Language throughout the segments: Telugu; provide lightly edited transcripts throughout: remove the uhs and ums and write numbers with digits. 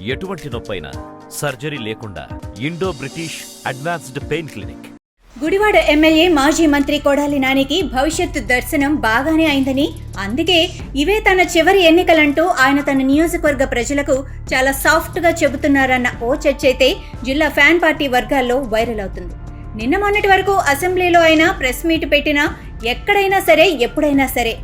ఎటువంటి నొప్పైనా సర్జరీ లేకుండా Indo British advanced pain clinic. Gudivada MLA మాజీ మంత్రి కొడాలి నానికి భవిష్యత్తు దర్శనం బాగానే అయిందని, అందుకే ఇవే తన చివరి ఎన్నికలంటూ ఆయన తన నియోజకవర్గ ప్రజలకు చాలా సాఫ్ట్గా చెబుతున్నారన్న ఓ చర్చ అయితే జిల్లా ఫ్యాన్ పార్టీ వర్గాల్లో వైరల్ అవుతుంది. నిన్న మొన్నటి వరకు అసెంబ్లీలో అయినా ప్రెస్ మీట్ పెట్టినా ఎక్కడైనా సరే ఎప్పుడైనా సరే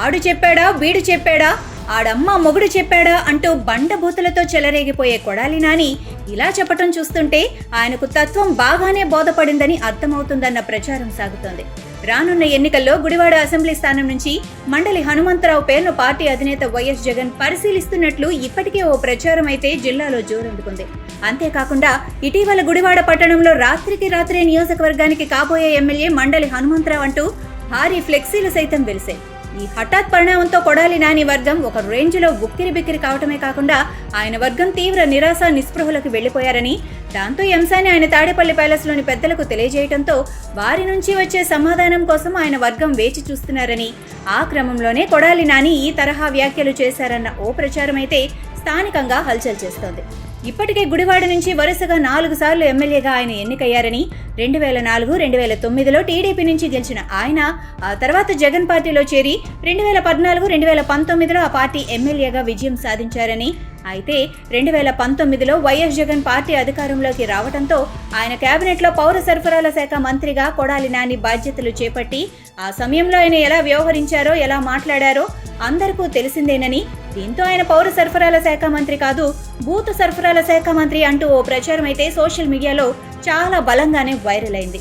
ఆడు చెప్పాడా వీడు చెప్పాడా ఆడమ్మ మొగుడు చెప్పాడా అంటూ బండబూతులతో చెలరేగిపోయే కొడాలి నాని ఇలా చెప్పటం చూస్తుంటే ఆయనకు తత్వం బాగానే బోధపడిందని అర్థమవుతుందన్న ప్రచారం సాగుతోంది. రానున్న ఎన్నికల్లో గుడివాడ అసెంబ్లీ స్థానం నుంచి మండలి హనుమంతరావు పేరును పార్టీ అధినేత వైఎస్ జగన్ పరిశీలిస్తున్నట్లు ఇప్పటికే ఓ ప్రచారం అయితే జిల్లాలో జోరందుకుంది. అంతేకాకుండా ఇటీవల గుడివాడ పట్టణంలో రాత్రికి రాత్రే నియోజకవర్గానికి కాబోయే ఎమ్మెల్యే మండలి హనుమంతరావు అంటూ భారీ ఫ్లెక్సీలు సైతం వెలిశాయి. ఈ హఠాత్ పరిణామంతో కొడాలి నాని వర్గం ఒక రేంజ్లో ఉక్కిరి బిక్కిరి కావటమే కాకుండా ఆయన వర్గం తీవ్ర నిరాశ నిస్పృహలకు వెళ్లిపోయారని, దాంతో ఈ అంశాన్ని ఆయన తాడేపల్లి ప్యాలెస్లోని పెద్దలకు తెలియజేయడంతో వారి నుంచి వచ్చే సమాధానం కోసం ఆయన వర్గం వేచి చూస్తున్నారని, ఆ క్రమంలోనే కొడాలి నాని ఈ తరహా వ్యాఖ్యలు చేశారన్న ఓ ప్రచారం అయితే స్థానికంగా హల్చల్ చేస్తోంది. ఇప్పటికే గుడివాడ నుంచి వరుసగా 4 సార్లు ఎమ్మెల్యేగా ఆయన ఎన్నికయ్యారని, 2004, 2009లో టీడీపీ నుంచి గెలిచిన ఆయన ఆ తర్వాత జగన్ పార్టీలో చేరి 2014, 2019లో ఆ పార్టీ ఎమ్మెల్యేగా విజయం సాధించారని, అయితే 2019లో వైఎస్ జగన్ పార్టీ అధికారంలోకి రావడంతో ఆయన కేబినెట్లో పౌర సరఫరాల శాఖ మంత్రిగా కొడాలి నాని బాధ్యతలు చేపట్టి ఆ సమయంలో ఆయన ఎలా వ్యవహరించారో ఎలా మాట్లాడారో అందరికీ తెలిసిందేనని, దీంతో ఆయన పౌర సరఫరాల శాఖ మంత్రి కాదు బూత్ సరఫరాల శాఖ మంత్రి అంటూ ఓ ప్రచారం అయితే సోషల్ మీడియాలో చాలా బలంగానే వైరల్ అయింది.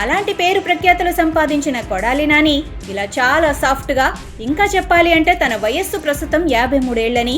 అలాంటి పేరు ప్రఖ్యాతులు సంపాదించిన కొడాలి నాని ఇలా చాలా సాఫ్ట్గా, ఇంకా చెప్పాలి అంటే తన వయస్సు ప్రస్తుతం 53 ఏళ్లని,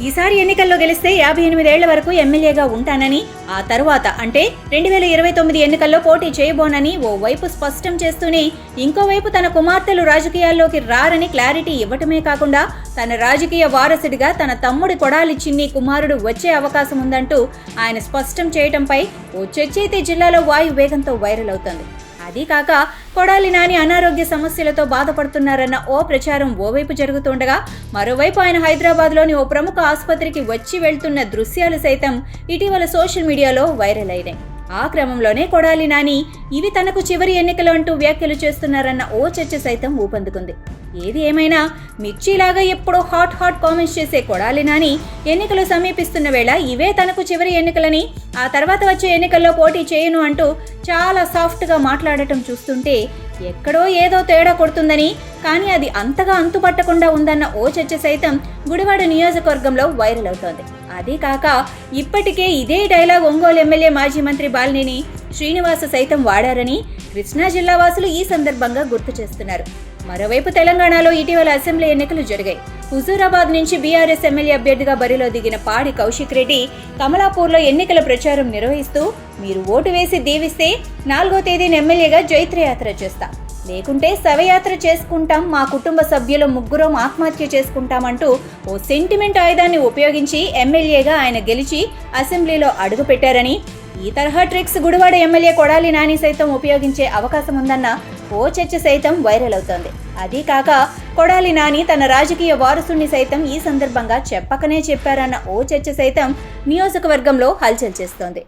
ఈసారి ఎన్నికల్లో గెలిస్తే 58 ఏళ్ల వరకు ఎమ్మెల్యేగా ఉంటానని, ఆ తరువాత అంటే 2029 ఎన్నికల్లో పోటీ చేయబోనని ఓ వైపు స్పష్టం చేస్తూనే ఇంకోవైపు తన కుమార్తెలు రాజకీయాల్లోకి రారని క్లారిటీ ఇవ్వటమే కాకుండా తన రాజకీయ వారసుడిగా తన తమ్ముడి కొడాలి చిన్ని కుమారుడు వచ్చే అవకాశం ఉందంటూ ఆయన స్పష్టం చేయటంపై ఓ చర్చ అయితే జిల్లాలో వాయు వేగంతో వైరల్ అవుతోంది. అదీ కాక కొడాలి నాని అనారోగ్య సమస్యలతో బాధపడుతున్నారన్న ఓ ప్రచారం ఓవైపు జరుగుతుండగా, మరోవైపు ఆయన హైదరాబాద్లోని ఓ ప్రముఖ ఆసుపత్రికి వచ్చి వెళ్తున్న దృశ్యాలు సైతం ఇటీవల సోషల్ మీడియాలో వైరల్ అయినాయి. ఆ క్రమంలోనే కొడాలి నాని ఇవి తనకు చివరి ఎన్నికలు అంటూ వ్యాఖ్యలు చేస్తున్నారన్న ఓ చర్చ సైతం ఊపందుకుంది. ఏది ఏమైనా మిర్చిలాగా ఎప్పుడో హాట్ కామెంట్స్ చేసే కొడాలి నాని ఎన్నికలు సమీపిస్తున్న వేళ ఇవే తనకు చివరి ఎన్నికలని, ఆ తర్వాత వచ్చే ఎన్నికల్లో పోటీ చేయను అంటూ చాలా సాఫ్ట్గా మాట్లాడటం చూస్తుంటే ఎక్కడో ఏదో తేడా కొడుతుందని, కానీ అది అంతగా అంతుపట్టకుండా ఉందన్న ఓ చర్చ సైతం గుడివాడ నియోజకవర్గంలో వైరల్ అవుతోంది. అదీ కాక ఇప్పటికే ఇదే డైలాగ్ ఒంగోలు ఎమ్మెల్యే మాజీ మంత్రి బాలినేని శ్రీనివాస సైతం వాడారని కృష్ణా జిల్లా వాసులు ఈ సందర్భంగా గుర్తు చేస్తున్నారు. మరోవైపు తెలంగాణలో ఇటీవల అసెంబ్లీ ఎన్నికలు జరిగాయి. హుజూరాబాద్ నుంచి బీఆర్ఎస్ ఎమ్మెల్యే అభ్యర్థిగా బరిలో దిగిన పాడి కౌశిక్ రెడ్డి కమలాపూర్లో ఎన్నికల ప్రచారం నిర్వహిస్తూ, మీరు ఓటు వేసి దీవిస్తే 4వ తేదీన ఎమ్మెల్యేగా జైత్రయాత్ర చేస్తా, లేకుంటే శవయాత్ర చేసుకుంటాం, మా కుటుంబ సభ్యులు 3 ఆత్మహత్య చేసుకుంటామంటూ ఓ సెంటిమెంట్ ఆయుధాన్ని ఉపయోగించి ఎమ్మెల్యేగా ఆయన గెలిచి అసెంబ్లీలో అడుగుపెట్టారని, ఈ తరహా ట్రిక్స్ గుడివాడ ఎమ్మెల్యే కొడాలి నాని సైతం ఉపయోగించే అవకాశం ఉందన్న ఓ చర్చ సైతం వైరల్ అవుతోంది. అదీ కాక కొడాలి నాని తన రాజకీయ వారసుని సైతం ఈ సందర్భంగా చెప్పకనే చెప్పారన్న ఓ చర్చ సైతం నియోజకవర్గంలో హల్చల్ చేస్తోంది.